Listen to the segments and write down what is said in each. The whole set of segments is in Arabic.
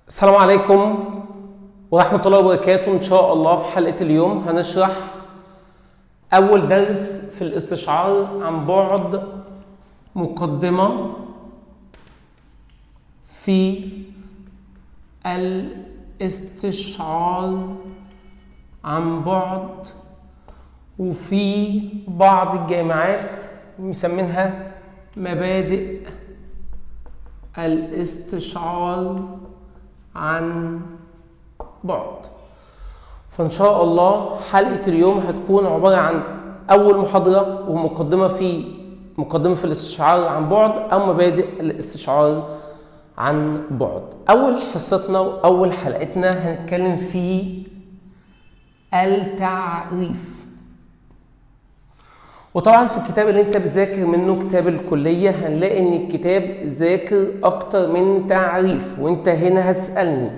السلام عليكم ورحمة الله وبركاته. إن شاء الله في حلقة اليوم هنشرح أول درس في الاستشعار عن بعد، مقدمة في الاستشعار عن بعد، وفي بعض الجامعات مسمينها مبادئ الاستشعار عن بعد. فإن شاء الله حلقة اليوم هتكون عبارة عن أول محاضرة ومقدمة في الاستشعار عن بعد أو مبادئ الاستشعار عن بعد. أول حصتنا وأول حلقتنا هنتكلم في التعريف. وطبعا في الكتاب اللي انت بتذاكر منه كتاب الكلية هنلاقي ان الكتاب ذاكر اكتر من تعريف، وانت هنا هتسألني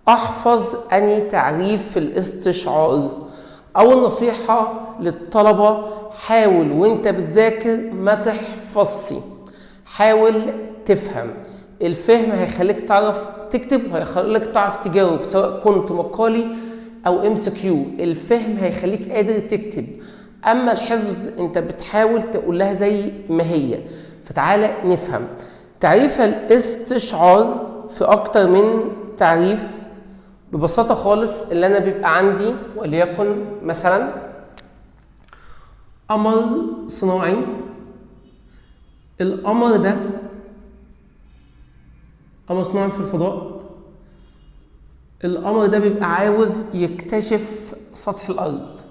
احفظ اني تعريف في الاستشعار. اول نصيحة للطلبة، حاول وانت بتذاكر ما تحفظش، حاول تفهم. الفهم هيخليك تعرف تكتب، هيخليك تعرف تجاوب سواء كنت مقالي او MCQ. الفهم هيخليك قادر تكتب، اما الحفظ انت بتحاول تقول لها زي ما هي. فتعالى نفهم تعريف الاستشعار في اكتر من تعريف. ببساطة خالص اللي انا بيبقى عندي وليكن مثلا قمر صناعي. القمر ده قمر صناعي في الفضاء. القمر ده بيبقى عاوز يكتشف سطح الارض،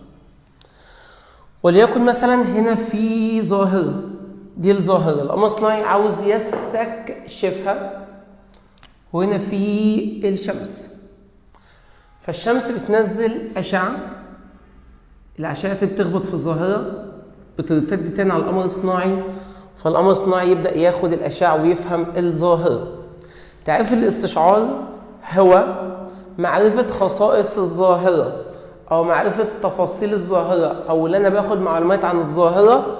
وليكن مثلا هنا في ظاهرة، دي الظاهرة القمر الصناعي عاوز يستكشفها، وهنا في الشمس. فالشمس بتنزل أشعة، الأشعة بتخبط في الظاهرة بترتد تاني على القمر الصناعي، فالقمر الصناعي يبدأ ياخد الأشعة ويفهم الظاهرة. تعريف الاستشعار هو معرفة خصائص الظاهرة أو معرفة تفاصيل الظاهرة، أو اللي أنا باخد معلومات عن الظاهرة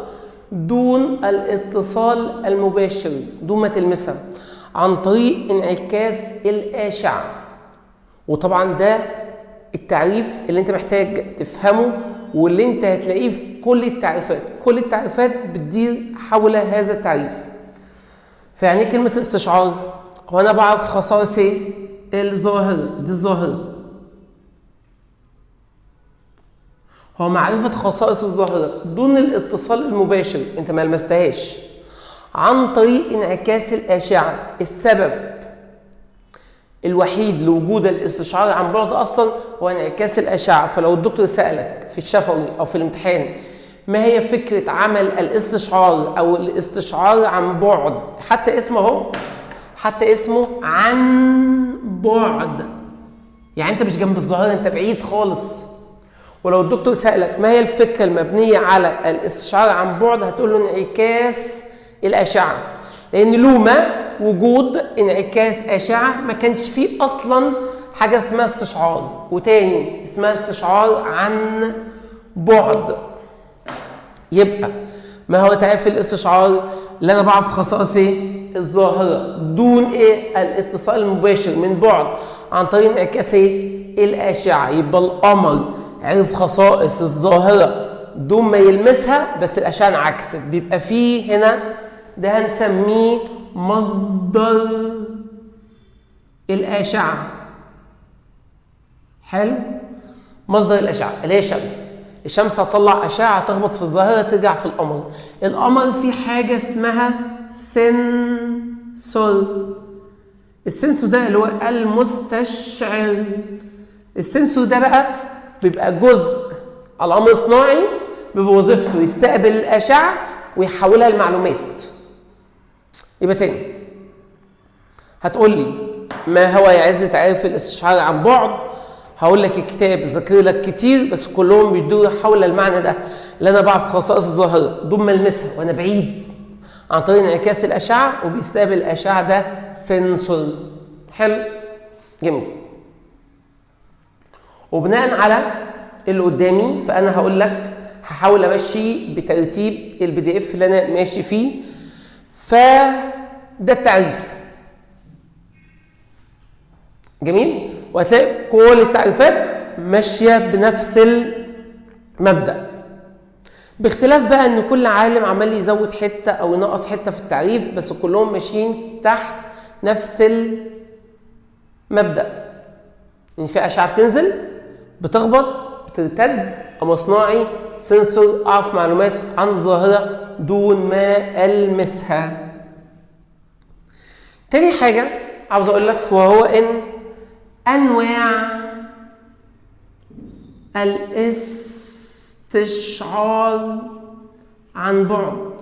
دون الاتصال المباشر، دون ما تلمسها، عن طريق انعكاس الأشعة. وطبعا ده التعريف اللي أنت محتاج تفهمه، واللي أنت هتلاقيه في كل التعريفات. كل التعريفات بتدير حول هذا التعريف. فيعني كلمة الاستشعار هو أنا بعرف خصائص الظاهرة، دي الظاهرة، هو معرفة خصائص الظاهرة دون الاتصال المباشر، انت ما لمستهاش، عن طريق انعكاس الأشعة. السبب الوحيد لوجود الاستشعار عن بعد أصلا هو انعكاس الأشعة. فلو الدكتور سألك في الشفوي أو في الامتحان ما هي فكرة عمل الاستشعار أو الاستشعار عن بعد، حتى اسمه اهو، حتى اسمه عن بعد، يعني انت مش جنب الظاهرة، انت بعيد خالص. ولو الدكتور سألك ما هي الفكرة المبنية على الاستشعار عن بعد، هتقول له انعكاس الأشعة، لأن لوما وجود انعكاس أشعة ما كانش فيه أصلا حاجة اسمها استشعار، وتاني اسمها استشعار عن بعد. يبقى ما هو تعريف الاستشعار؟ اللي أنا بعرف خصائص الظاهرة دون الاتصال المباشر من بعد عن طريق انعكاس الأشعة. يبقى القمر عرف خصائص الظاهرة دون ما يلمسها، بس الأشعة انعكست، بيبقى فيه هنا ده هنسميه مصدر الأشعة. حلو، مصدر الأشعة اللي هي الشمس. الشمس هتطلع أشعة تخبط في الظاهرة ترجع في القمر. القمر فيه حاجة اسمها سنسور. السنسور ده اللي هو المستشعر. السنسور ده بقى بيبقى جزء على القمر الصناعي، بيبقى وظيفته يستقبل الأشعة ويحولها لمعلومات. يبقى تاني هتقول لي ما هو يعز تعريف الاستشعار عن بعد؟ هقول لك الكتاب ذاكر لك كتير، بس كلهم بيدوروا حول المعنى ده، اللي انا بعرف خصائص الظاهره دون ما المسها وانا بعيد عن طريق انعكاس الاشعه، وبيستقبل الاشعه ده سنسور. حلو، جميل. وبناء على اللي قدامي فانا هقول لك، هحاول امشي بترتيب الPDF اللي انا ماشي فيه. فده التعريف. جميل. وهتلاقي كل التعريفات ماشيه بنفس المبدا، باختلاف بقى ان كل عالم عمال يزود حته او ينقص حته في التعريف، بس كلهم ماشيين تحت نفس المبدا. يعني في اشعه بتنزل بتخبط بترتد، اما صناعي سنسور اعرف معلومات عن الظاهره دون ما المسها. تاني حاجه عاوز اقول لك وهو ان انواع الاستشعار عن بعد.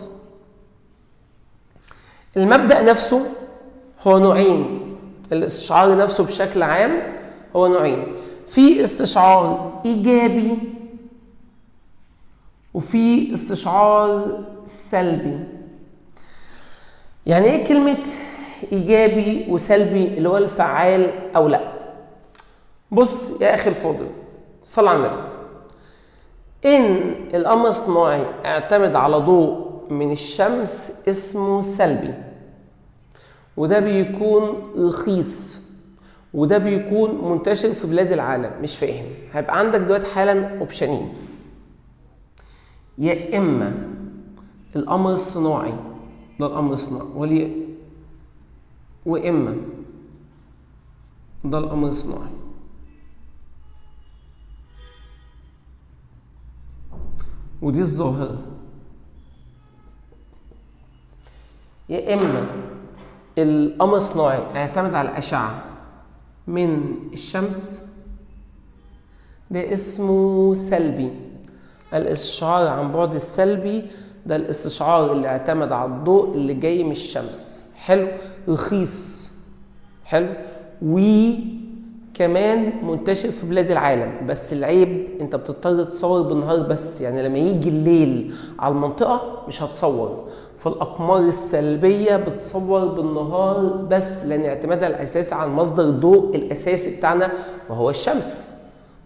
المبدأ نفسه هو نوعين، الاستشعار نفسه بشكل عام هو نوعين، في استشعار إيجابي وفي استشعار سلبي. يعني ايه كلمة إيجابي وسلبي اللي هو الفعال أو لا؟ بص يا أخي الفاضل صل على النبي، إن القمر الصناعي اعتمد على ضوء من الشمس اسمه سلبي، وده بيكون رخيص، وده بيكون منتشر في بلاد العالم. مش فاهم؟ هيبقى عندك دلوقتي حالا اوبشنين، يا اما القمر الصناعي ده القمر الصناعي واما ده القمر الصناعي. ودي الظاهرة، يا اما القمر الصناعي يعتمد على الأشعة من الشمس، ده اسمه سلبي. الاستشعار عن بعد السلبي ده الاستشعار اللي اعتمد على الضوء اللي جاي من الشمس. حلو، رخيص، حلو، وكمان منتشر في بلاد العالم. بس العيب انت بتضطر تصور بالنهار بس، يعني لما يجي الليل على المنطقة مش هتصور. فالأقمار السلبية بتصور بالنهار بس، لأن اعتمادها الأساسي على مصدر الضوء الأساسي بتاعنا وهو الشمس،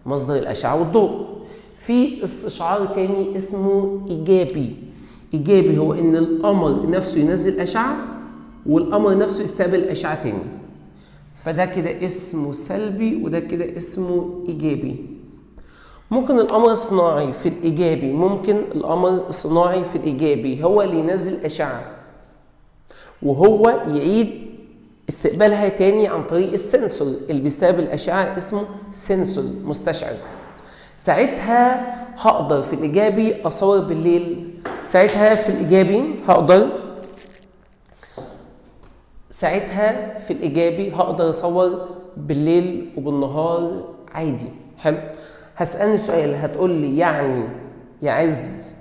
مصدر الأشعة والضوء. في استشعار تاني اسمه إيجابي. إيجابي هو إن القمر نفسه ينزل أشعة والقمر نفسه يستقبل أشعة تاني، فده كده اسمه سلبي وده كده اسمه إيجابي. ممكن القمر الصناعي في الإيجابي، ممكن القمر الصناعي في الإيجابي هو اللي ينزل أشعة وهو يعيد استقبالها تاني عن طريق السنسور اللي بيستقبل الأشعة اسمه سنسور مستشعر. ساعتها هقدر في الإيجابي أصور بالليل، ساعتها في الإيجابي هقدر أصور بالليل وبالنهار عادي. حلو. هسألني سؤال، هتقول لي يعني يا عز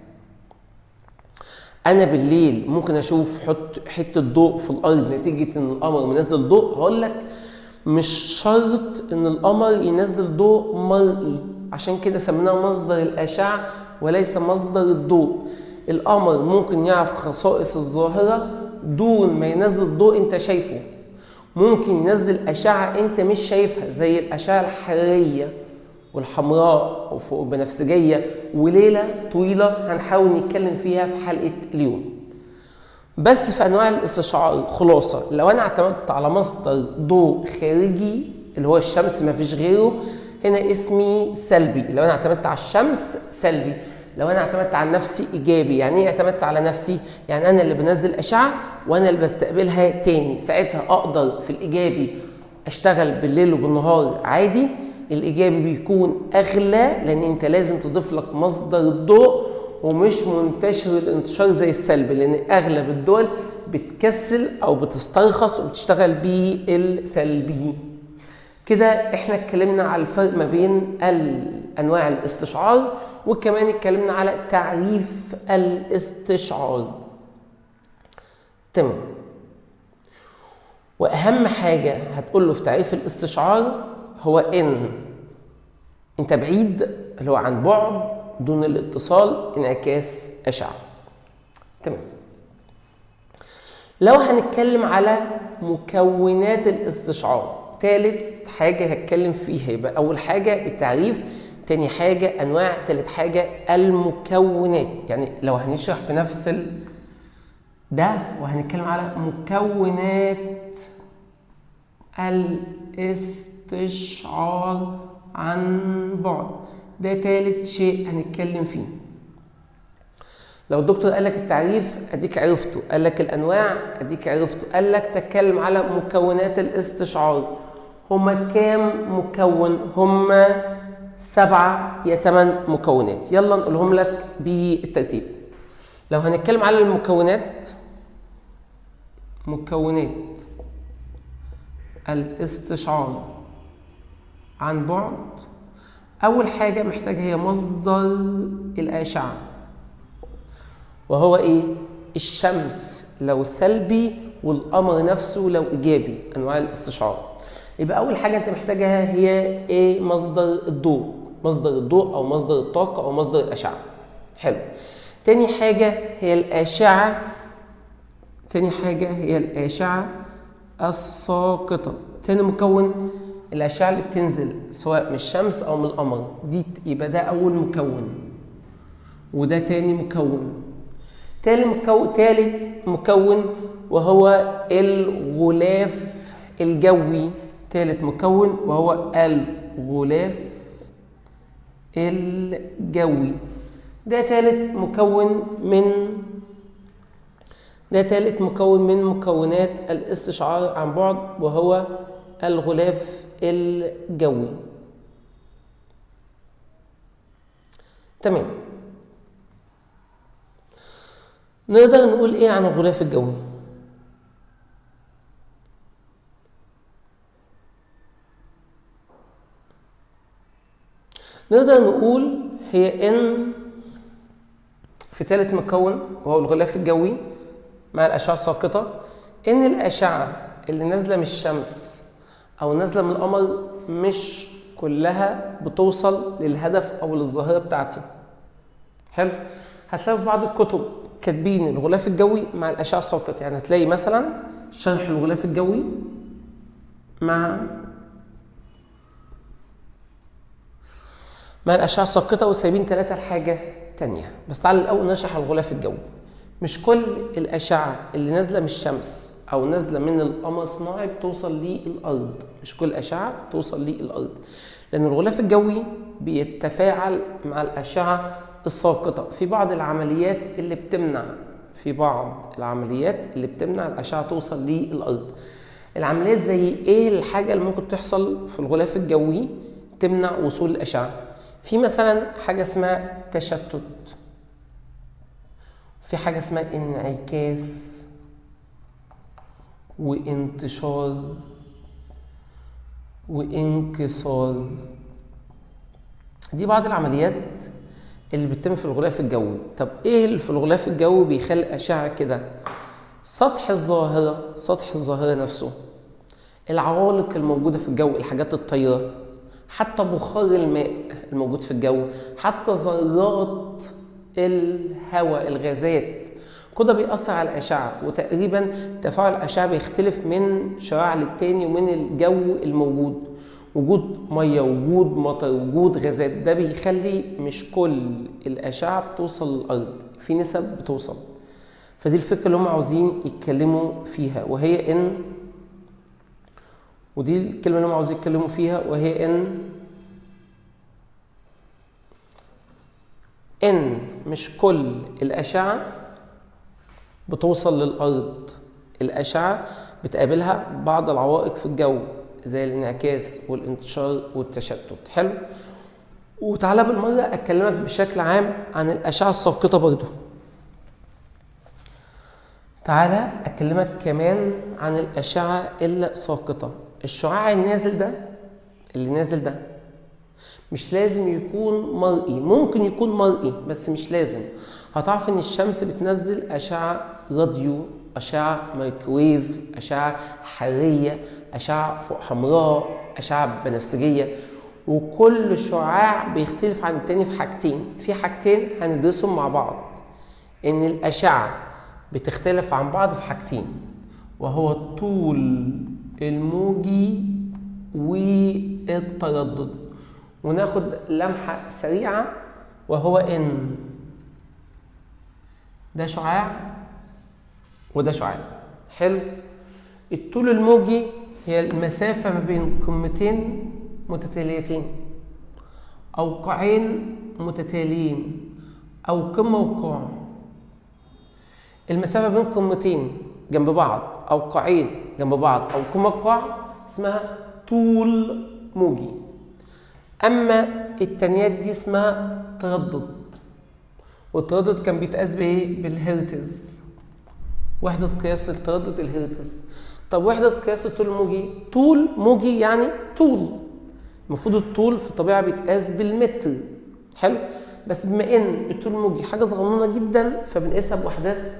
أنا بالليل ممكن أشوف حتة ضوء في الأرض نتيجة إن القمر منزل ضوء؟ هقول لك مش شرط إن القمر ينزل ضوء مرئي، عشان كده سميناه مصدر الأشعة وليس مصدر الضوء. القمر ممكن يعرف خصائص الظاهرة دون ما ينزل ضوء أنت شايفه. ممكن ينزل أشعة أنت مش شايفها زي الأشعة الحرارية والحمراء وفوق بنفسجية، وليلة طويلة هنحاول نتكلم فيها في حلقة اليوم. بس في أنواع الاستشعار خلاصة، لو أنا اعتمدت على مصدر ضوء خارجي اللي هو الشمس ما فيش غيره، هنا اسمي سلبي. لو أنا اعتمدت على الشمس سلبي. لو أنا اعتمدت على نفسي إيجابي. يعني إيه اعتمدت على نفسي؟ يعني أنا اللي بنزل أشعة وأنا اللي بستقبلها تاني. ساعتها أقدر في الإيجابي أشتغل بالليل وبالنهار عادي. الإيجابي بيكون أغلى لأن أنت لازم تضيف لك مصدر الضوء، ومش منتشر الانتشار زي السلبي، لأن أغلب الدول بتكسل أو بتسترخص وبتشتغل بالسلبي. كده احنا اتكلمنا على الفرق ما بين أنواع الاستشعار، وكمان اتكلمنا على تعريف الاستشعار. تمام. وأهم حاجة هتقوله في تعريف الاستشعار هو إن أنت بعيد، اللي هو عن بعد دون الاتصال، انعكاس أشعة. تمام. لو هنتكلم على مكونات الاستشعار، ثالث حاجة هتكلم فيها يبقى أول حاجة التعريف، تاني حاجة أنواع، تالت حاجة المكونات. يعني لو هنشرح في نفس ده وهنتكلم على مكونات الاستشعار. الاستشعار عن بعد. ده تالت شيء هنتكلم فيه. لو الدكتور قال لك التعريف اديك عرفته، قال لك الانواع اديك عرفته، قال لك تتكلم على مكونات الاستشعار. هما كام مكون؟ هما 7 يا 8 مكونات. يلا نقولهم لك بالترتيب. لو هنتكلم على المكونات، مكونات الاستشعار عن بعد، اول حاجه محتاجه هي مصدر الاشعه، وهو ايه؟ الشمس لو سلبي والقمر نفسه لو ايجابي، انواع الاستشعار. يبقى اول حاجه انت محتاجها هي ايه؟ مصدر الضوء، مصدر الضوء او مصدر الطاقه او مصدر الاشعه. حلو. تاني حاجه هي الاشعه، تاني حاجه هي الاشعه الساقطه. تاني مكون الاشعه اللي بتنزل سواء من الشمس او من القمر، دي يبقى ده اول مكون، وده تاني مكون. تالت مكون وهو الغلاف الجوي. تالت مكون وهو الغلاف الجوي. ده تالت مكون من مكونات الاستشعار عن بعد، وهو الغلاف الجوي. تمام. نقدر نقول ايه عن الغلاف الجوي؟ نقدر نقول هي ان في ثالث مكون وهو الغلاف الجوي مع الاشعه الساقطه، ان الاشعه اللي نازله من الشمس او نازله من القمر مش كلها بتوصل للهدف او للظاهره بتاعتي. حلو. هتلاقي في بعض الكتب كاتبين الغلاف الجوي مع الاشعه الساقطه، يعني هتلاقي مثلا شرح الغلاف الجوي مع الاشعه الساقطه، وسايبين 3 لحاجه تانية. بس تعال الاول نشرح الغلاف الجوي. مش كل الاشعه اللي نازله من الشمس او نازله من القمر الصناعي بتوصل للارض، مش كل اشعه بتوصل للارض، لان الغلاف الجوي بيتفاعل مع الاشعه الساقطه في بعض العمليات اللي بتمنع الاشعه توصل للارض. العمليات زي ايه؟ الحاجه اللي ممكن تحصل في الغلاف الجوي تمنع وصول الاشعه. في مثلا حاجه اسمها تشتت، في حاجه اسمها انعكاس وانتشار وانكسار. دي بعض العمليات اللي بتتم في الغلاف الجوي. طب ايه اللي في الغلاف الجوي بيخلي الاشعه كده؟ سطح الظاهره نفسه، العوالق الموجوده في الجو، الحاجات الطايره، حتى بخار الماء الموجود في الجو، حتى ذرات الهواء، الغازات، كده بيأثر على الأشعة. وتقريبا تفاعل الأشعة بيختلف من شعاع للتاني ومن الجو الموجود، وجود مية، وجود مطر، وجود غازات، ده بيخلي مش كل الأشعة بتوصل للأرض، في نسب بتوصل. فدي الفكرة اللي هم عاوزين يتكلموا فيها، وهي إن ودي الكلمة اللي هم عاوزين يتكلموا فيها، وهي إن مش كل الأشعة بتوصل للأرض. الأشعة بتقابلها بعض العوائق في الجو زي الانعكاس والانتشار والتشتت. حلو. وتعالى بالمرة أكلمك بشكل عام عن الأشعة الساقطة برضو. تعالى أكلمك كمان عن الأشعة الساقطة. الشعاع اللي نازل ده مش لازم يكون مرئي، ممكن يكون مرئي بس مش لازم. هتعرف ان الشمس بتنزل اشعه راديو، اشعه مايكرويف، اشعه حراريه، اشعه فوق حمراء، اشعه بنفسجيه، وكل شعاع بيختلف عن التاني في حاجتين. في حاجتين هندرسهم مع بعض، ان الاشعه بتختلف عن بعض في حاجتين، وهو الطول الموجي والتردد. وناخد لمحة سريعة، وهو إن ده شعاع وده شعاع. حلو. الطول الموجي هي المسافة ما بين قمتين متتاليتين أو قاعين متتاليين أو قمة وقاع. المسافة بين قمتين جنب بعض أو قاعين جنب بعض أو قمة وقاع اسمها طول موجي. أما التانيات دي اسمها تردد، والتردد كان بيتقاس بإيه؟ بالهرتز. وحدة قياس التردد الهرتز. طب وحدة قياس الطول الموجي؟ طول موجي يعني طول. المفروض الطول في الطبيعة بيتقاس بالمتر. حلو؟ بس بما إن الطول الموجي حاجة صغنونة جدا فبنقيسها بوحدات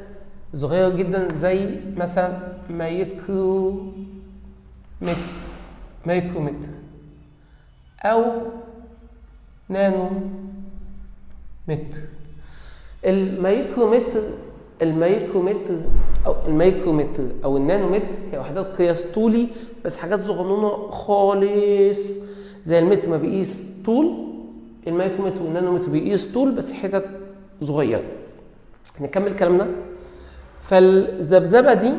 صغيرة جدا زي مثلا مايكرومتر أو نانو متر. الميكرومتر أو النانومتر هي وحدات قياس طولي، بس حاجات صغنونة خالص. زي المتر ما بيقيس طول، الميكرومتر والنانومتر بيقيس طول بس حتت صغيرة. نكمل كلامنا. فالذبذبة دي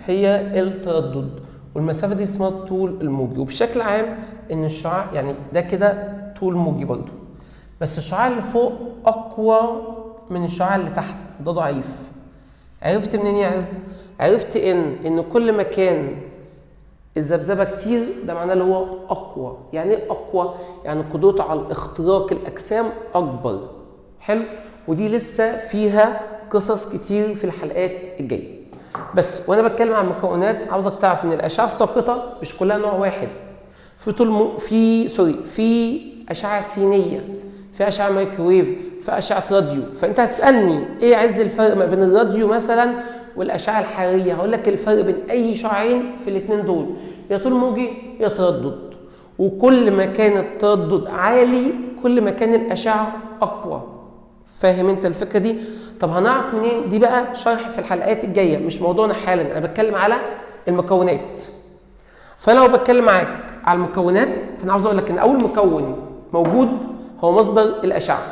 هي التردد، والمسافة دي اسمها الطول الموجي. وبشكل عام إن الشعاع يعني ده كده طول موجي برضه، بس الشعاع اللي فوق أقوى من الشعاع اللي تحت، ده ضعيف. عرفت منين يا عز؟ عرفت إن كل ما كان الذبذبة كتير ده معناه اللي هو أقوى. يعني إيه أقوى؟ يعني قدرته على اختراق الأجسام أكبر. حلو؟ ودي لسه فيها قصص كتير في الحلقات الجاية. بس وأنا بتكلم عن المكونات عاوزك تعرف إن الأشعة الساقطة مش كلها نوع واحد. في أشعة سينية، في أشعة مايكرويف، في أشعة راديو. فأنت هتسألني إيه عز الفرق ما بين الراديو مثلا والأشعة الحرارية؟ هقول لك الفرق بين أي شعاعين في الاثنين دول يا طول موجي يا تردد. وكل ما كان التردد عالي كل ما كان الأشعة أقوى. فاهم أنت الفكرة دي؟ طب هنعرف منين؟ دي بقى شرح في الحلقات الجاية، مش موضوعنا حالا. أنا بتكلم على المكونات. فلو بتكلم معاك على المكونات فأنا عاوز أقول لك إن أول مكون موجود هو مصدر الأشعة.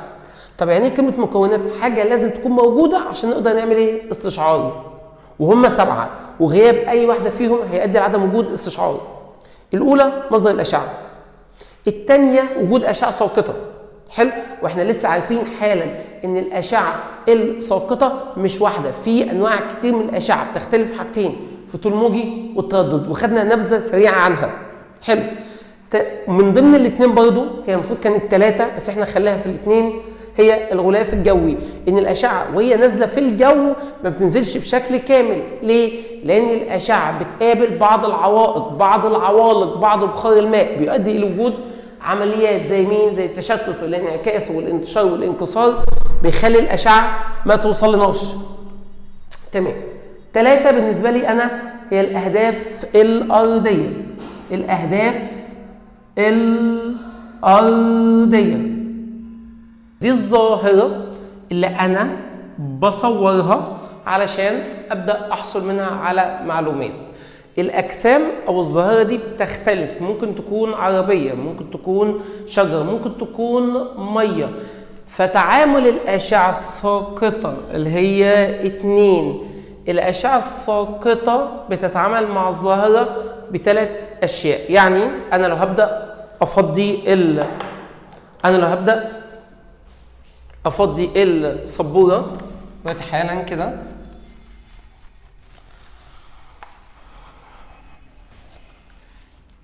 طب يعني ايه كلمة مكونات؟ حاجة لازم تكون موجودة عشان نقدر نعمل ايه؟ استشعار. وهم 7، وغياب أي واحدة فيهم هيؤدي لعدم وجود استشعار. الأولى مصدر الأشعة، الثانية وجود أشعة ساقطة. حلو؟ واحنا لسه عارفين حالا إن الأشعة الساقطة مش واحدة، في أنواع كتير من الأشعة بتختلف في حاجتين، في الطول الموجي والتردد، وخدنا نبذة سريعة عنها. حلو؟ من ضمن الاثنين برضو هي المفروض كانت 3 بس احنا خليها في الاثنين، هي الغلاف الجوي. ان الاشعه وهي نازله في الجو ما بتنزلش بشكل كامل. ليه؟ لان الاشعه بتقابل بعض العوائق، بعض العوالق، بعض بخار الماء، بيؤدي الى وجود عمليات زي مين؟ زي التشتت والانعكاس والانتشار والانكسار، بيخلي الاشعه ما توصلناش. تمام. 3 بالنسبه لي انا هي الاهداف الارضيه. الاهداف الأرضية دي الظاهرة اللي أنا بصورها علشان أبدأ أحصل منها على معلومات. الأجسام أو الظاهرة دي بتختلف، ممكن تكون عربية، ممكن تكون شجرة، ممكن تكون مية. فتعامل الأشعة الساقطة اللي هي 2، الأشعة الساقطة بتتعامل مع الظاهرة ب3 أشياء. يعني أنا لو هبدأ أفضي السبورة حالا كده،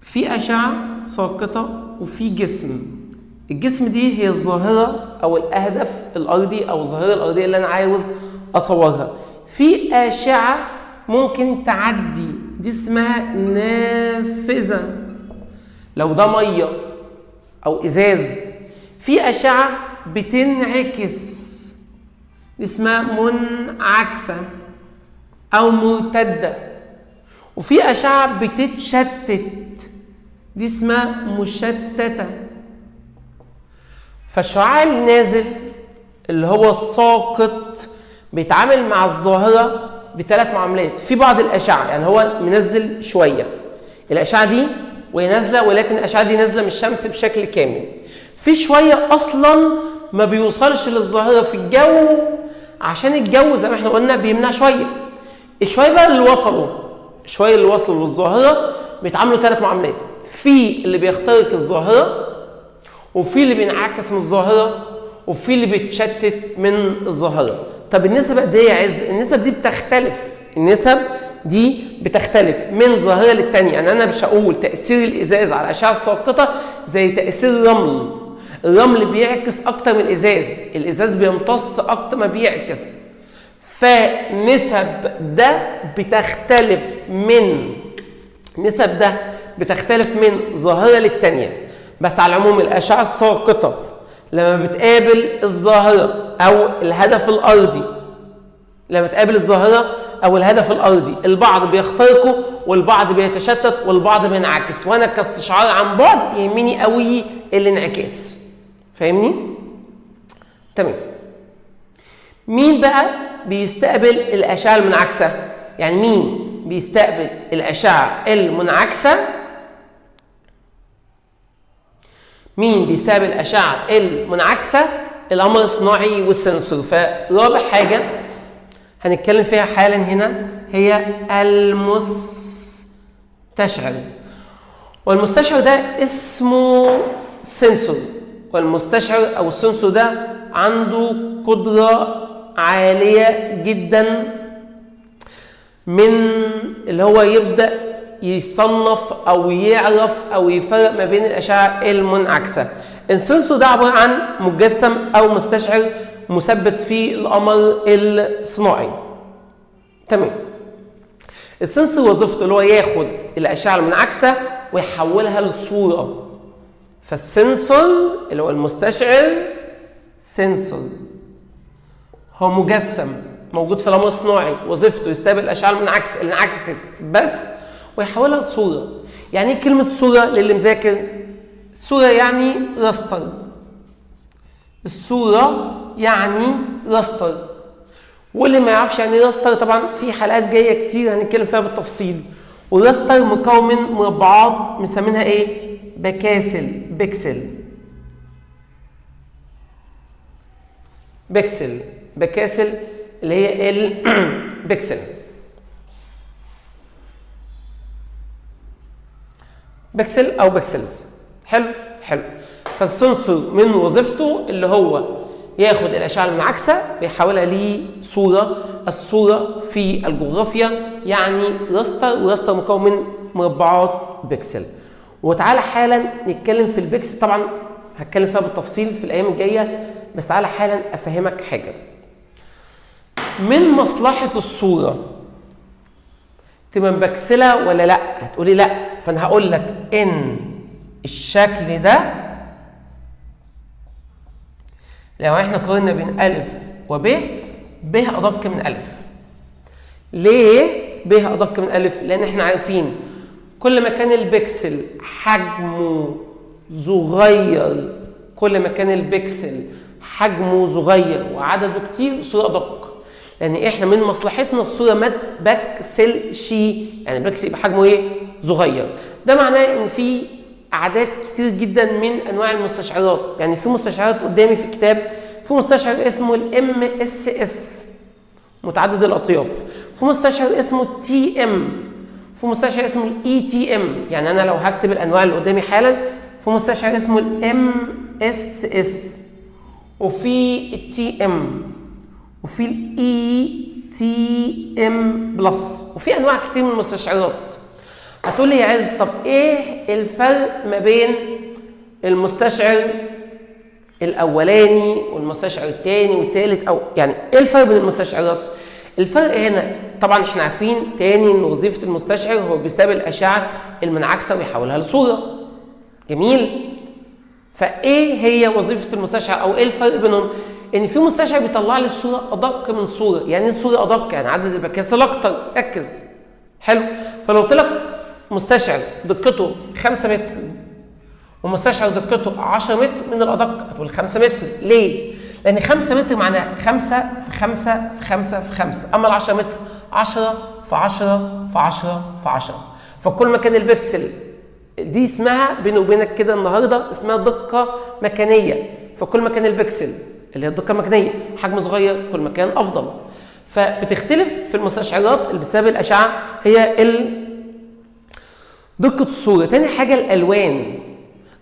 في أشعة ساقطة وفي جسم. الجسم دي هي الظاهرة أو الهدف الأرضي أو الظاهرة الأرضية اللي أنا عاوز أصورها. في أشعة ممكن تعدي، دي اسمها نافذة لو ده مية أو إزاز. في أشعة بتنعكس، دي اسمها منعكسة أو مرتدة. وفي أشعة بتتشتت، دي اسمها مشتتة. فالشعاع النازل اللي هو الساقط بيتعامل مع الظاهرة ب3 معاملات. في بعض الأشعة يعني هو منزل شوية الأشعة دي وهي نازلة، ولكن الأشعة دي نازلة من الشمس بشكل كامل. في شوية أصلا ما بيوصلش للظاهرة في الجو عشان الجو زي ما احنا قلنا بيمنع شوية. الشوية بقى اللي وصلوا للظاهرة بيتعاملوا 3 معاملات، في اللي بيخترق الظاهره، وفي اللي بينعكس من الظاهره، وفي اللي بيتشتت من الظاهره. طب النسب قد ايه يا عز؟ النسب دي بتختلف، النسب دي بتختلف من ظاهره للتانيه. يعني انا مش هقول تاثير الازاز على الاشعه الساقطه زي تاثير الرمل. الرمل بيعكس اكتر من الازاز، الازاز بيمتص اكتر ما بيعكس. فنسب ده بتختلف من ظاهره للتانيه. بس على العموم الاشعه الساقطه لما بتقابل الظاهره او الهدف الارضي، البعض بيخترقوا والبعض بيتشتت والبعض بينعكس، وانا كاستشعار عن بعد يهمني قوي الانعكاس. فاهمني؟ تمام. مين بقى بيستقبل الاشعه المنعكسه؟ يعني مين بيستقبل الاشعه المنعكسه؟ القمر الصناعي والسنسور. فرابع حاجه هنتكلم فيها حالا هنا هي المستشعر. والمستشعر ده اسمه سنسور، والمستشعر او السنسور ده عنده قدره عاليه جدا من اللي هو يبدا يصنف او يعرف او يفرق ما بين الاشعه المنعكسه. السنسور ده عباره عن مجسم او مستشعر مثبت في القمر الصناعي. تمام. السنسور وظيفته اللي هو ياخد الاشعه المنعكسه ويحولها لصوره. فالسنسور اللي هو المستشعر سنسور هو مجسم موجود في القمر الصناعي، وظيفته يستقبل الاشعه المنعكسه اللي انعكست بس ويحولها لصوره. يعني ايه كلمه صوره للي مذاكر؟ الصوره يعني راستر. الصوره يعني راستر. واللي ما يعرفش يعني ايه راستر طبعا في حلقات جايه كتير هنتكلم فيها بالتفصيل. والراستر مكون من مربعات مسمينها ايه؟ بكاسل. بكاسل اللي هي البكسل. بكسل او بكسلز. حلو. فالسنسور من وظيفته اللي هو ياخد الاشعه المنعكسه ويحولها لصوره. الصوره في الجغرافيا يعني راستر، وراستر مكون من مربعات بكسل. وتعالى حالا نتكلم في البكسل، طبعا هتكلم فيها بالتفصيل في الايام الجايه، بس تعالى حالا افهمك حاجه. من مصلحه الصوره تبقى مبكسله ولا لا؟ هتقولي لا، فانا هقول لك ان الشكل ده لو احنا قارنا بين أ وب، ب أدق من أ. ليه ب أدق من أ؟ لأن احنا عارفين كل ما كان البكسل حجمه صغير، وعدده كتير الصورة أدق. لأن احنا من مصلحتنا الصورة ما تبكسلش، يعني البكسل يبقى حجمه ايه؟ صغير. ده معناه ان في اعداد كتير جدا من انواع المستشعرات. يعني في مستشعرات قدامي في الكتاب، في مستشعر اسمه MSS متعدد الاطياف، في مستشعر اسمه TM، في مستشعر اسمه ETM. يعني انا لو هكتب الانواع اللي قدامي حالا، في مستشعر اسمه MSS، وفي TM، وفي ETM بلس، وفي انواع كتير من المستشعرات. هتقول لي يا عز طب ايه الفرق ما بين المستشعر الاولاني والمستشعر الثاني والثالث، او يعني ايه الفرق بين المستشعرات؟ الفرق هنا طبعا احنا عارفين تاني ان وظيفه المستشعر هو بيستقبل الاشعه المنعكسه ويحولها لصوره. جميل. فايه هي وظيفه المستشعر او ايه الفرق بينهم؟ ان في مستشعر بيطلع لي الصوره ادق من صوره. يعني الصوره ادق يعني عدد البكاسل اكتر. ركز. حلو. فلو قلت لك مستشعر دقته 5 متر ومستشعر دقته 10 متر من الادق، هتقول 5 متر. ليه؟ لان 5 متر معناها 5 في 5 في 5 في 5، اما ال 10 متر 10 في 10 في 10 في 10. فكل ما كان البكسل دي اسمها بيني وبينك كده النهارده اسمها دقه مكانيه. فكل ما كان البكسل اللي هي الدقه المكانيه حجم صغير كل ما كان افضل. فبتختلف في المستشعرات اللي بسبب الاشعه هي دقة الصورة. تاني حاجة الألوان،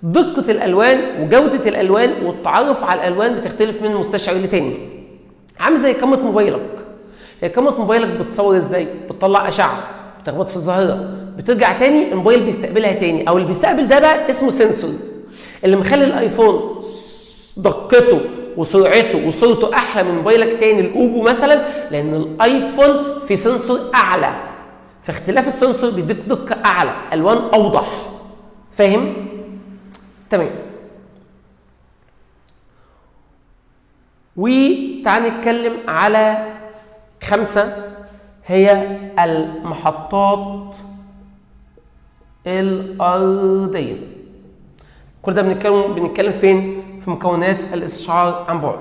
دقة الألوان وجودة الألوان والتعرف على الألوان بتختلف من مستشعر لتاني. عامل زي كاميرا موبايلك، هي كاميرا موبايلك بتصور ازاي؟ بتطلع أشعة، بتخبط في الظاهرة، بترجع تاني الموبايل بيستقبلها تاني، أو اللي بيستقبل ده بقى اسمه سنسور، اللي مخلي الآيفون دقته وسرعته وصورته أحلى من موبايلك تاني الأوبو مثلا، لأن الآيفون في سنسور أعلى، فاختلاف السنسور بيديك دقة أعلى، ألوان أوضح. فاهم؟ تمام. وتعال نتكلم على 5 هي المحطات الأرضية. كل ده بنتكلم فين؟ في مكونات الاستشعار عن بعد.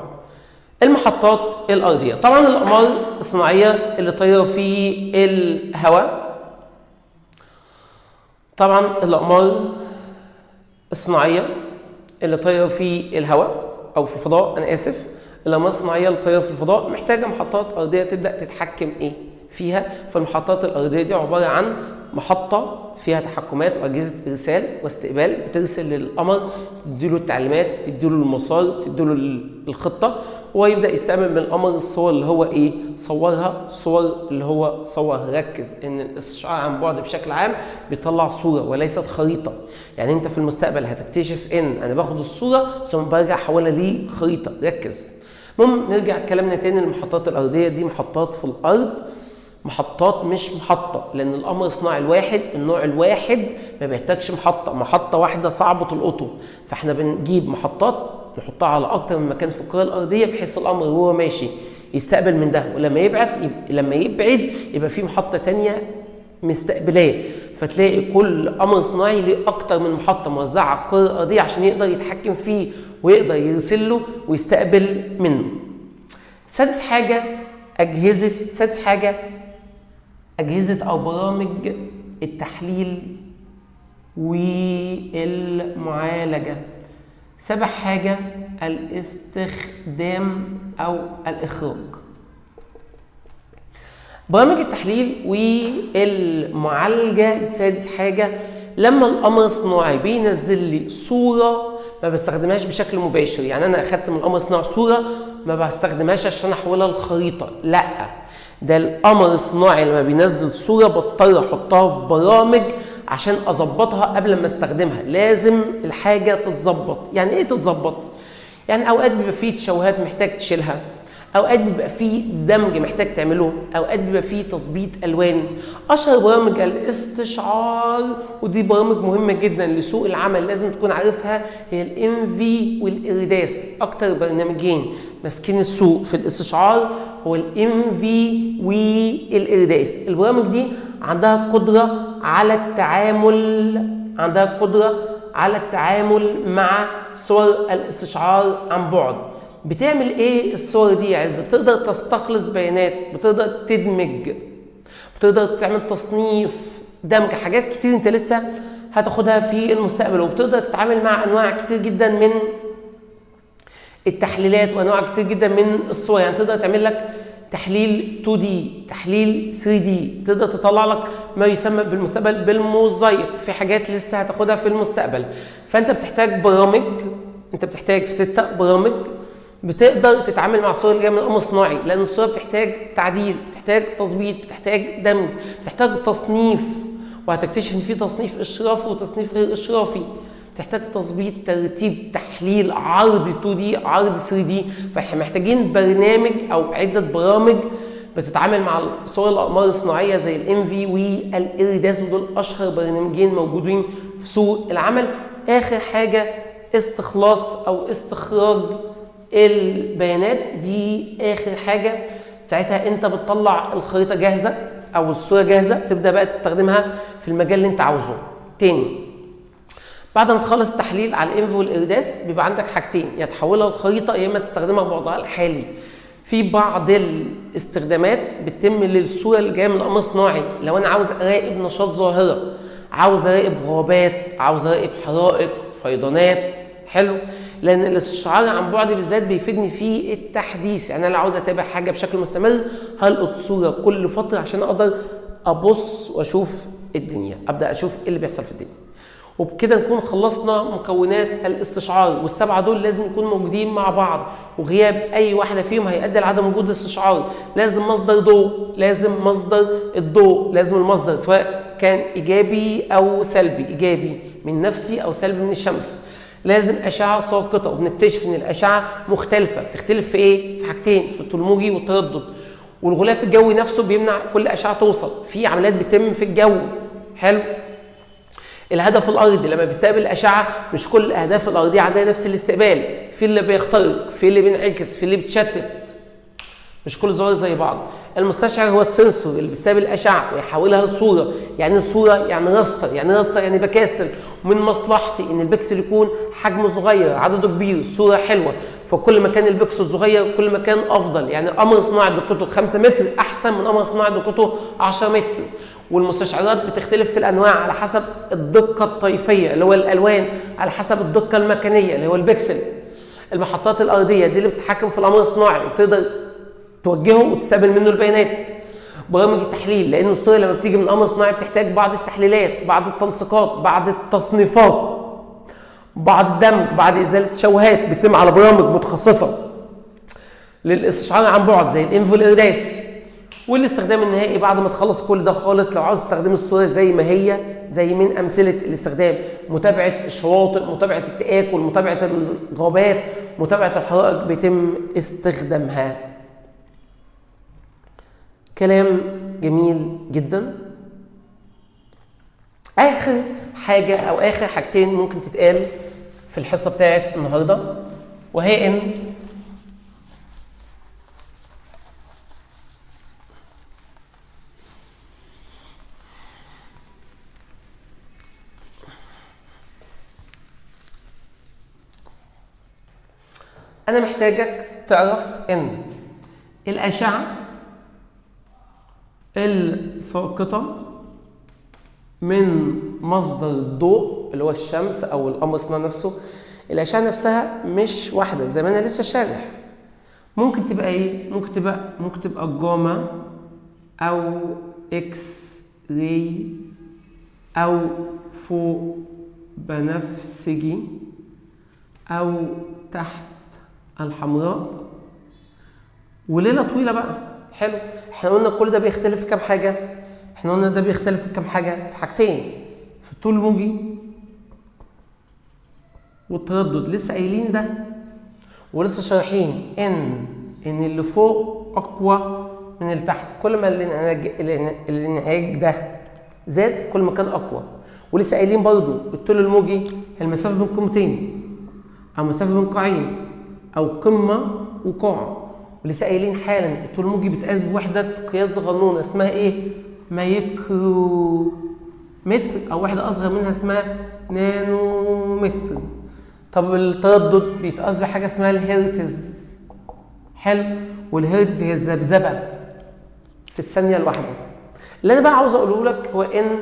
المحطات الأرضية، طبعا الأقمار الصناعية اللي طايرة في الهواء، طبعا الأقمار الصناعية اللي طايرة في الهواء أو في الفضاء، أنا آسف، الأقمار الصناعية اللي طايرة في الفضاء محتاجة محطات أرضية تبدأ تتحكم فيها. فالمحطات الأرضية دي عبارة عن محطة فيها تحكمات وأجهزة إرسال واستقبال، بترسل للقمر، تديله التعليمات، تديله المسار، تديله الخطة، ويبدأ يستقبل من القمر الصور اللي هو صورها، الصور اللي هو صورها. ركز إن الاستشعار عن بعد بشكل عام بيطلع صورة وليست خريطة. يعني أنت في المستقبل هتكتشف إن أنا باخد الصورة ثم برجع أحولها لخريطة. ركز. المهم نرجع كلامنا تاني للمحطات الأرضية دي. محطات في الأرض، محطات مش محطة، لأن القمر الصناعي الواحد النوع الواحد ما بيحتاجش محطة واحدة صعبة تلقطه، فاحنا بنجيب محطات نحطها على أكتر من مكان في الكرة الأرضية، بحيث القمر وهو ماشي يستقبل من ده، ولما يبعد يبقى في محطة تانية مستقبلاه. فتلاقي كل قمر صناعي ليه أكتر من محطة موزعة على الكرة الأرضية عشان يقدر يتحكم فيه ويقدر يرسل له ويستقبل منه. سادس حاجة أجهزة أو برامج التحليل والمعالجة. سابع حاجة الاستخدام أو الإخراج. برامج التحليل والمعالجة. سادس حاجة لما القمر الصناعي بينزل لي صورة ما بستخدمهاش بشكل مباشر، يعني أنا أخدت من القمر الصناعي صورة ما بستخدمهاش عشان أحولها لخريطة، لأ، ده القمر الصناعي لما بينزل صورة بضطر أحطها في برامج عشان أظبطها قبل ما استخدمها. لازم الحاجة تتظبط. يعني إيه تتظبط؟ يعني أوقات بيبقى فيه تشوهات محتاج تشيلها، أوقات بيبقى فيه دمج محتاج تعمله، أوقات بيبقى فيه تظبيط ألوان. أشهر برامج الاستشعار، ودي برامج مهمة جدا لسوق العمل لازم تكون عارفها، هي الMV والإيريداس. أكتر برنامجين ماسكين السوق في الاستشعار هو الMV والإيريداس. البرامج دي عندها قدرة على التعامل مع صور الاستشعار عن بعد. بتعمل ايه الصور دي يا عز؟ بتقدر تستخلص بيانات، بتقدر تدمج، بتقدر تعمل تصنيف، دمج، حاجات كتير انت لسه هتاخدها في المستقبل. وبتقدر تتعامل مع انواع كتير جدا من التحليلات وانواع كتير جدا من الصور. يعني تقدر تعمل لك تحليل 2D، تحليل 3D، تقدر تطلع لك ما يسمى بالمستقبل بالموزايك، في حاجات لسه هتاخدها في المستقبل. فانت بتحتاج برامج، انت بتحتاج في 6 برامج بتقدر تتعامل مع الصور اللي جايه من القمر الصناعي، لان الصور بتحتاج تعديل، بتحتاج تظبيط، بتحتاج دمج، بتحتاج تصنيف، وهتكتشف ان في تصنيف اشرافي وتصنيف غير اشرافي، بتحتاج تظبيط، ترتيب، تحليل، عرض 2D، عرض 3D. فاحنا محتاجين برنامج او عده برامج بتتعامل مع صور الاقمار الصناعيه زي الMV والإيريداس، ودول اشهر برنامجين موجودين في سوق العمل. اخر حاجه استخلاص او استخراج البيانات، دي اخر حاجه. ساعتها انت بتطلع الخريطه جاهزه او الصوره جاهزه، تبدا بقى تستخدمها في المجال اللي انت عاوزه. تاني، بعد ما تخلص التحليل على الإنفو والإيريداس بيبقى عندك حاجتين، يا تحولها لخريطه يا اما تستخدمها بوضعها الحالي. في بعض الاستخدامات بتتم للصوره اللي جايه من القمر الصناعي، لو انا عاوز اراقب نشاط ظاهره، عاوز اراقب غابات، عاوز اراقب حرائق، فيضانات، حلو، لان الاستشعار عن بعد بالذات بيفيدني في التحديث. يعني انا لو عاوز اتابع حاجه بشكل مستمر هلقط صوره كل فتره عشان اقدر ابص واشوف الدنيا، ابدا اشوف ايه اللي بيحصل في الدنيا. وبكده نكون خلصنا مكونات الاستشعار، والسبعه دول لازم يكونوا موجودين مع بعض، وغياب اي واحده فيهم هيؤدي لعدم وجود الاستشعار. لازم مصدر ضوء، لازم مصدر الضوء، لازم المصدر سواء كان ايجابي او سلبي، ايجابي من نفسي او سلبي من الشمس. لازم اشعه ساقطه، وبنكتشف ان الاشعه مختلفه، بتختلف في ايه؟ في حاجتين، في الطول الموجي والتردد. والغلاف الجوي نفسه بيمنع كل اشعه توصل، في عمليات بتتم في الجو. حلو. الهدف الارضي لما بيستقبل الاشعه، مش كل الاهداف الارضيه عندها نفس الاستقبال، في اللي بيخترق، في اللي بينعكس، في اللي بيتشتت، مش كل الظواهر زي بعض. المستشعر هو السنسور اللي بيستقبل الاشعه ويحولها لصوره. يعني الصوره يعني راستر، يعني راستر يعني بكاسل، ومن مصلحتي ان البكسل يكون حجمه صغير عدده كبير، الصوره حلوه، فكل ما كان البكسل صغير كل ما كان افضل. يعني قمر صناعي دقته 5 متر احسن من قمر صناعي دقته 10 متر. والمستشعرات بتختلف في الانواع على حسب الدقه الطيفيه اللي هو الالوان، على حسب الدقه المكانيه اللي هو البكسل. المحطات الارضيه دي اللي بتتحكم في القمر الصناعي وبتقدر توجهه وتستقبل منه البيانات. برامج التحليل، لان الصوره لما بتيجي من قمر صناعي بتحتاج بعض التحليلات، بعض التنسيقات، بعض التصنيفات، بعض الدمج، بعض ازاله تشوهات، بتتم على برامج متخصصه للاستشعار عن بعد زي الانفو الارداس. والاستخدام النهائي بعد ما تخلص كل ده خالص، لو عاوز تستخدم الصوره زي ما هي، زي من امثله الاستخدام متابعه الشواطئ، متابعه التآكل، متابعه الغابات، متابعه الحدائق، بيتم استخدامها. كلام جميل جدا. اخر حاجه او اخر حاجتين ممكن تتقال في الحصه بتاعت النهارده، وهي ان انا محتاجك تعرف ان الاشعه الساقطه من مصدر الضوء اللي هو الشمس او القمر الصناعي نفسه، الاشعه نفسها مش واحده زي ما انا لسه شارح. ممكن تبقى ايه؟ ممكن تبقى جاما او اكس راي او فوق بنفسجي او تحت الحمراء، وليله طويله بقى. حلو. احنا قلنا كل ده بيختلف في كام حاجه؟ احنا قلنا ده بيختلف في كام حاجه؟ في حاجتين، في الطول الموجي والتردد. لسه قايلين ده ولسه شارحين ان اللي فوق اقوى من اللي تحت. كل ما الانعاج ده زاد كل ما كان اقوى. ولسه قايلين برضو الطول الموجي المسافه بين قمتين او مسافه بين قاعين او قمه وقاع. ولسه قايلين حالا الطول الموجي بيتقاس بوحده قياس صغنونه اسمها ايه؟ مايكرو متر، او وحده اصغر منها اسمها نانو متر. طب التردد بيتقاس بحاجه اسمها الهرتز. حلو. والهرتز هي الذبذبه في الثانيه الواحده. اللي انا بقى عاوز اقوله لك هو ان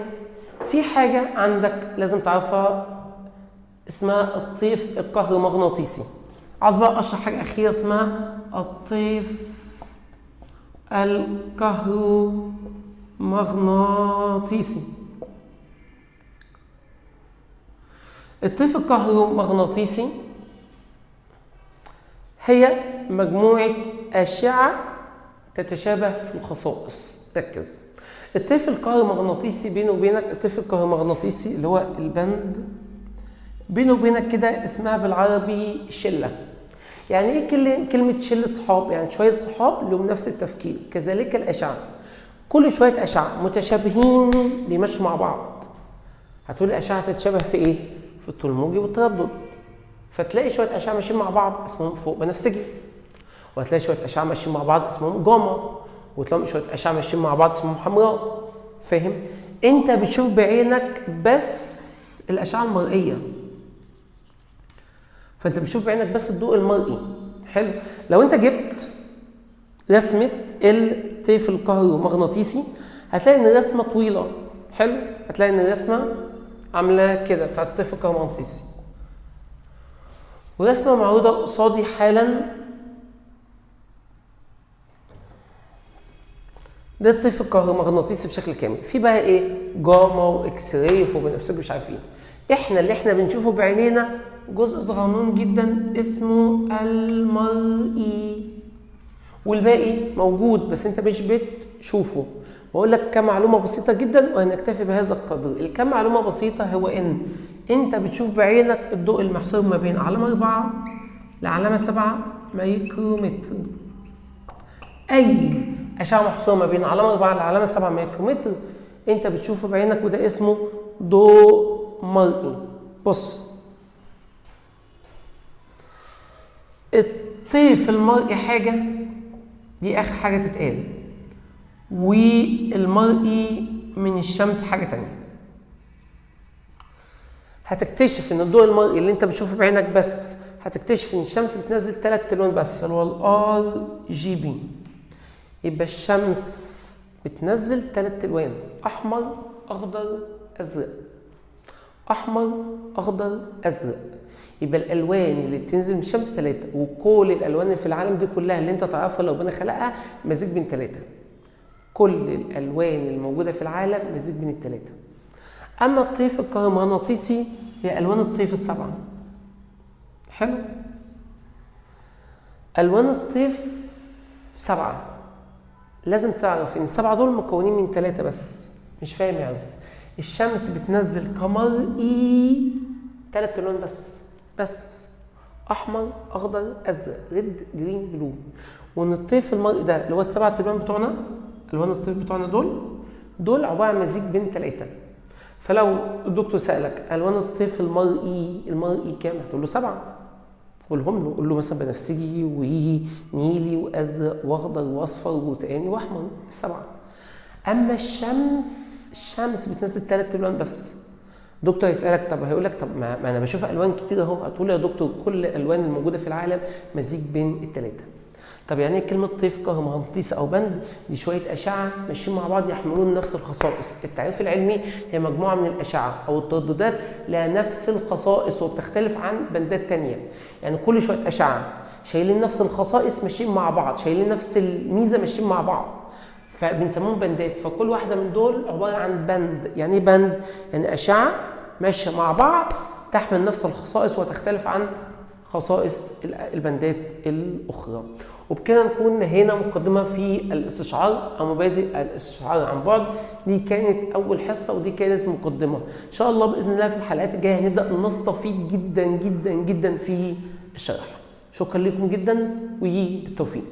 في حاجه عندك لازم تعرفها اسمها الطيف الكهرومغناطيسي. عاوز بقى اشرح حاجه اخيره اسمها الطيف الكهرومغناطيسي. الطيف الكهرومغناطيسي هي مجموعه اشعه تتشابه في الخصائص. ركز. الطيف الكهرومغناطيسي بينه وبينك، الطيف الكهرومغناطيسي اللي هو البند بينه وبينك كده اسمها بالعربي شله. يعني ايه كلمه شله صحاب؟ يعني شويه صحاب لهم نفس التفكير. كذلك الاشعه، كل شويه اشعه متشابهين بيمشوا مع بعض. هتقول الاشعه تتشابه في ايه؟ في الطول الموجي والتردد. فتلاقي شويه اشعه ماشيين مع بعض اسمهم فوق بنفسجي، وهتلاقي شويه اشعه ماشيين مع بعض اسمهم جاما، وتلاقي شويه اشعه ماشيين مع بعض اسمهم حمراء. فاهم؟ انت بتشوف بعينك بس الاشعه المرئيه، فانت بتشوف بعينك بس الضوء المرئي. حلو. لو انت جبت رسمه الطيف الكهرومغناطيسي هتلاقي ان الرسمه طويله. حلو. هتلاقي ان الرسمه عامله كده بتاعت الطيف الكهرومغناطيسي، ورسمه معروضه قصادي حالا ده الطيف الكهرومغناطيسي بشكل كامل. في بقى ايه؟ جاما واكس راي وفوق بنفسجي مش عارف ايه. احنا اللي احنا بنشوفه بعينينا جزء صغنون جدا اسمه المرئي، والباقي موجود بس انت مش بتشوفه. واقول لك كم معلومه بسيطه جدا وهنكتفي بهذا القدر. الكم معلومه بسيطه هو ان انت بتشوف بعينك الضوء المحسوب ما بين علامه 4 لعلامه 7 ميكرومتر. اي اشعه محسوبه ما بين علامه 4 لعلامه 7 ميكرومتر انت بتشوفه بعينك، وده اسمه ضوء مرئي. بص، الطيف المرئي حاجه، دي اخر حاجه تتقال، والمرئي من الشمس حاجه تانية. هتكتشف ان الضوء المرئي اللي انت بتشوفه بعينك بس، هتكتشف ان الشمس بتنزل 3 الوان بس اللي هو الRGB. يبقى الشمس بتنزل 3 الوان: احمر اخضر ازرق، احمر اخضر ازرق. يبقى الالوان اللي بتنزل من الشمس 3، وكل الالوان اللي في العالم دي كلها اللي انت تعرفها لو ربنا خلقها مزيج بين 3. كل الالوان الموجوده في العالم مزيج بين ال3. اما الطيف الكهرومغناطيسي هي الوان الطيف ال7. حلو. الوان الطيف 7. لازم تعرف ان ال7 دول مكونين من 3 بس. مش فاهم يا عز؟ الشمس بتنزل كمرئي 3 الوان بس احمر اخضر ازرق، ريد جرين بلو. وان الطيف المرئي ده اللي هو ال7 الوان بتوعنا، الوان الطيف بتوعنا دول عباره عن مزيج بين 3. فلو الدكتور سالك الوان الطيف المرئي كام، هتقول له 7. قولهم له، قول له مثلا بنفسجي ونيلي وازرق واخضر واصفر وتاني واحمر، 7. اما الشمس بتنزل 3 الوان بس. دكتور يسالك، طب هيقول لك طب ما انا بشوف الوان كتير اهو. هتقول له يا دكتور كل الالوان الموجوده في العالم مزيج بين ال3. طب يعني ايه كلمه طيف كهرومغناطيسي او بند؟ دي شويه اشعه ماشيين مع بعض يحملون نفس الخصائص. التعريف العلمي هي مجموعه من الاشعه او الترددات لها نفس الخصائص وبتختلف عن بندات ثانيه. يعني كل شويه اشعه شايلين نفس الخصائص ماشيين مع بعض، شايلين نفس الميزه ماشيين مع بعض، فبنسموهم بندات. فكل واحده من دول عباره عن بند. يعني ايه بند؟ يعني اشعه ماشيه مع بعض تحمل نفس الخصائص وتختلف عن خصائص البندات الاخرى. وبكده نكون هنا مقدمه في الاستشعار او مبادئ الاستشعار عن بعد. دي كانت اول حصه ودي كانت مقدمه. ان شاء الله باذن الله في الحلقات الجايه هنبدا نستفيد جدا جدا جدا في الشرح. شكرا لكم جدا وبالتوفيق.